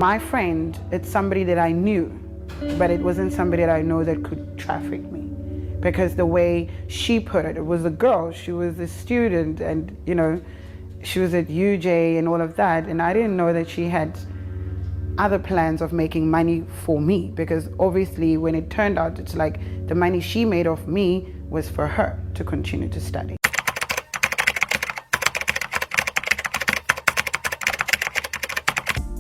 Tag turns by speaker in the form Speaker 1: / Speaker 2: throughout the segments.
Speaker 1: My friend, it's somebody that I knew, but it wasn't somebody that I know that could traffic me. Because the way she put it, it was a girl, she was a student, and you know, she was at UJ and all of that, and I didn't know that she had other plans of making money for me, because obviously when it turned out, it's like the money she made off me was for her to continue to study.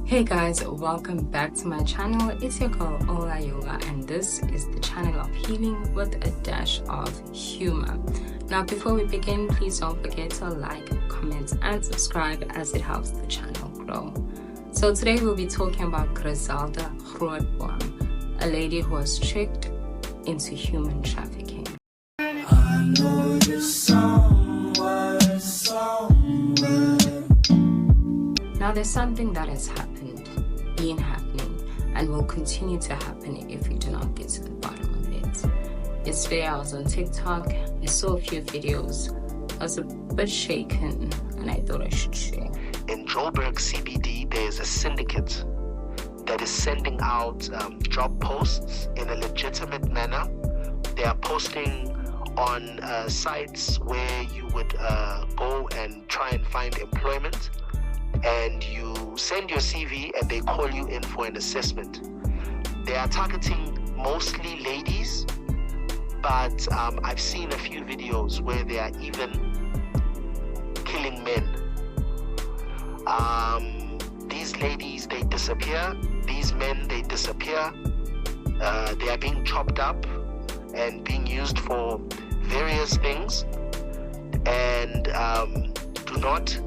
Speaker 2: Hey guys, welcome back to my channel. It's your girl Ola Yoga, and this is the channel of healing with a dash of humor. Now before we begin, please don't forget to like, comment and subscribe, as it helps the channel grow. So today we'll be talking about Grizelda Grootboom, a lady who was tricked into human trafficking. I know you're somewhere. Now there's something that has been happening, and will continue to happen if we do not get to the bottom of it. Yesterday I was on TikTok, I saw a few videos, I was a bit shaken, and I thought I should share.
Speaker 3: In Johannesburg CBD, there's a syndicate that is sending out job posts in a legitimate manner. They are posting on sites where you would go and try and find employment, and you send your CV and they call you in for an assessment. They are targeting mostly ladies, but I've seen a few videos where they are even killing men. These ladies, they disappear. These men, they disappear. They are being chopped up and being used for various things. And do not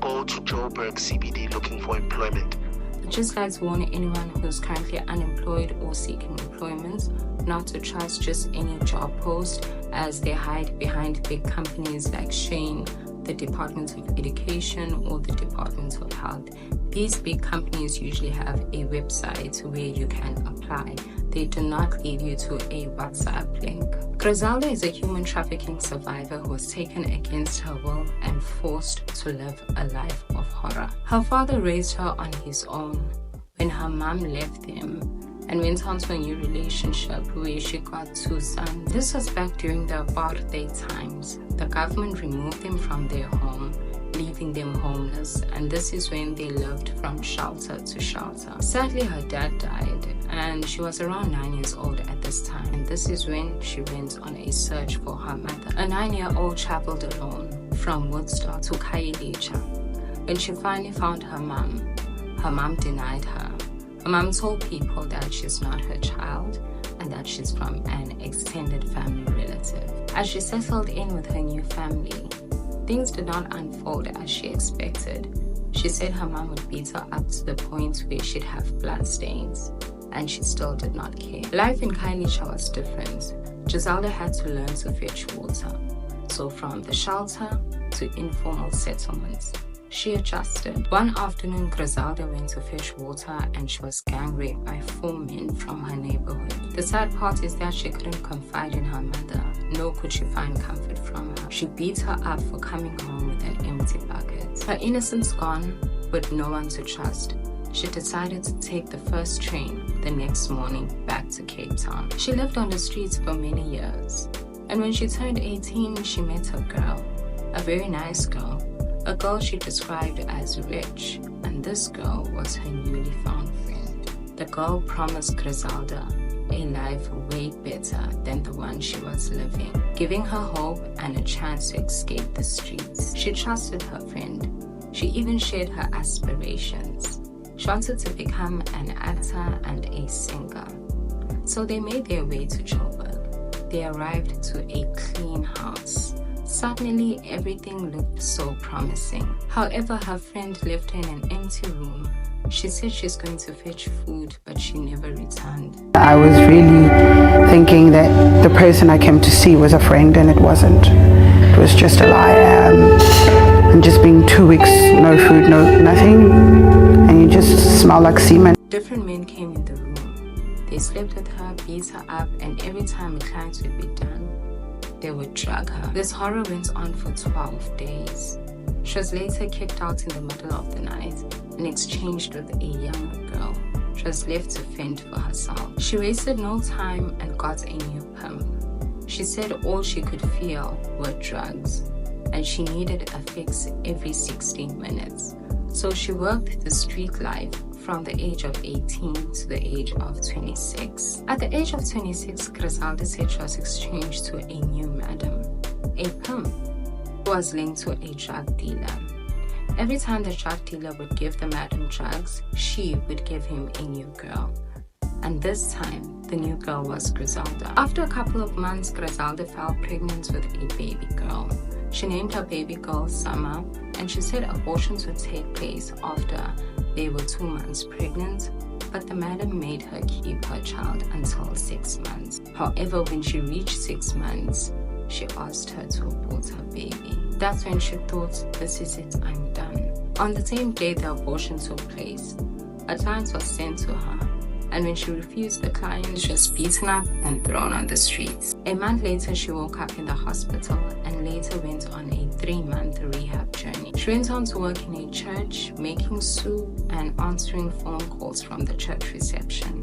Speaker 3: go to Johannesburg CBD looking for employment.
Speaker 2: I'd just like to warn anyone who's currently unemployed or seeking employment not to trust just any job post, as they hide behind big companies like Shane, the Department of Education or the Department of Health. These big companies usually have a website where you can apply. They do not lead you to a WhatsApp link. Grizelda is a human trafficking survivor who was taken against her will and forced to live a life of horror. Her father raised her on his own when her mom left him and went on to a new relationship where she got 2 sons. This was back during the apartheid times. The government removed them from their home, leaving them homeless, and this is when they lived from shelter to shelter. Sadly, her dad died, and she was around 9 years old at this time, and this is when she went on a search for her mother. A 9-year-old traveled alone from Woodstock to Khayelitsha. When she finally found her mom denied her. Her mom told people that she's not her child and that she's from an extended family relative. As she settled in with her new family, things did not unfold as she expected. She said her mom would beat her up to the point where she'd have blood stains, and she still did not care. Life in Khayelitsha was different. Grizelda had to learn to fetch water. So from the shelter to informal settlements, she adjusted. One afternoon, Grizelda went to fetch water and she was gang raped by 4 men from her neighborhood. The sad part is that she couldn't confide in her mother, nor could she find comfort from her. She beat her up for coming home with an empty bucket. Her innocence gone, with no one to trust, she decided to take the first train the next morning back to Cape Town. She lived on the streets for many years, and when she turned 18, she met a girl, a very nice girl. A girl she described as rich, and this girl was her newly found friend. The girl promised Grizelda a life way better than the one she was living, giving her hope and a chance to escape the streets. She trusted her friend. She even shared her aspirations. She wanted to become an actor and a singer. So they made their way to Joburg. They arrived to a clean house. Suddenly, everything looked so promising. However, her friend left her in an empty room. She said she's going to fetch food, but she never returned.
Speaker 1: I was really thinking that the person I came to see was a friend, and it wasn't. It was just a lie. And just being 2 weeks, no food, nothing, and you just smell like semen.
Speaker 2: Different men came in the room. They slept with her, beat her up, and every time a client would be done, they would drug her. This horror went on for 12 days. She was later kicked out in the middle of the night and exchanged with a younger girl. She was left to fend for herself. She wasted no time and got a new pimp. She said all she could feel were drugs, and she needed a fix every 16 minutes. So she worked the street life from the age of 18 to the age of 26. At the age of 26, Grizelda said she was exchanged to a new madam, a pimp, who was linked to a drug dealer. Every time the drug dealer would give the madam drugs, she would give him a new girl. And this time, the new girl was Grizelda. After a couple of months, Grizelda fell pregnant with a baby girl. She named her baby girl Summer, and she said abortions would take place after they were 2 months pregnant, but the madam made her keep her child until 6 months. However, when she reached 6 months, she asked her to abort her baby. That's when she thought, this is it, I'm done. On the same day the abortion took place, a client was sent to her, and when she refused the client, she was beaten up and thrown on the streets. A month later, she woke up in the hospital and later went on a 3-month rehab journey. She went on to work in a church, making soup and answering phone calls from the church reception.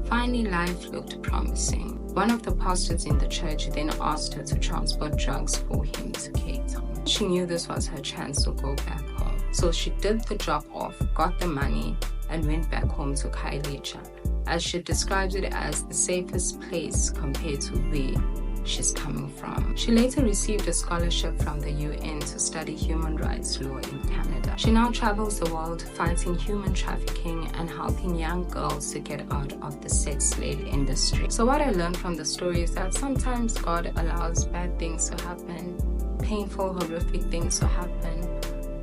Speaker 2: Finally, life looked promising. One of the pastors in the church then asked her to transport drugs for him to Cape Town. She knew this was her chance to go back home. So she did the drop-off, got the money, and went back home to Khayelitsha, as she describes it as the safest place compared to where she's coming from. She later received a scholarship from the UN to study human rights law in Canada. She now travels the world fighting human trafficking and helping young girls to get out of the sex slave industry. So what I learned from the story is that sometimes God allows bad things to happen, painful, horrific things to happen,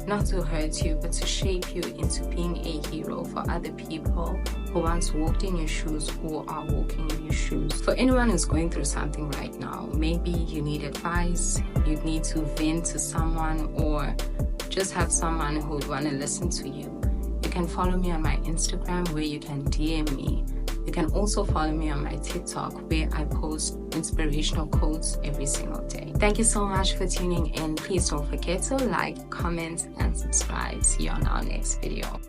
Speaker 2: not to hurt you, but to shape you into being a hero for other people who once walked in your shoes or are walking in your shoes. For anyone who's going through something right now, maybe you need advice, you need to vent to someone, or just have someone who would want to listen to you. You can follow me on my Instagram, where you can DM me. You can also follow me on my TikTok, where I post inspirational quotes every single day. Thank you so much for tuning in. Please don't forget to like, comment, and subscribe. See you on our next video.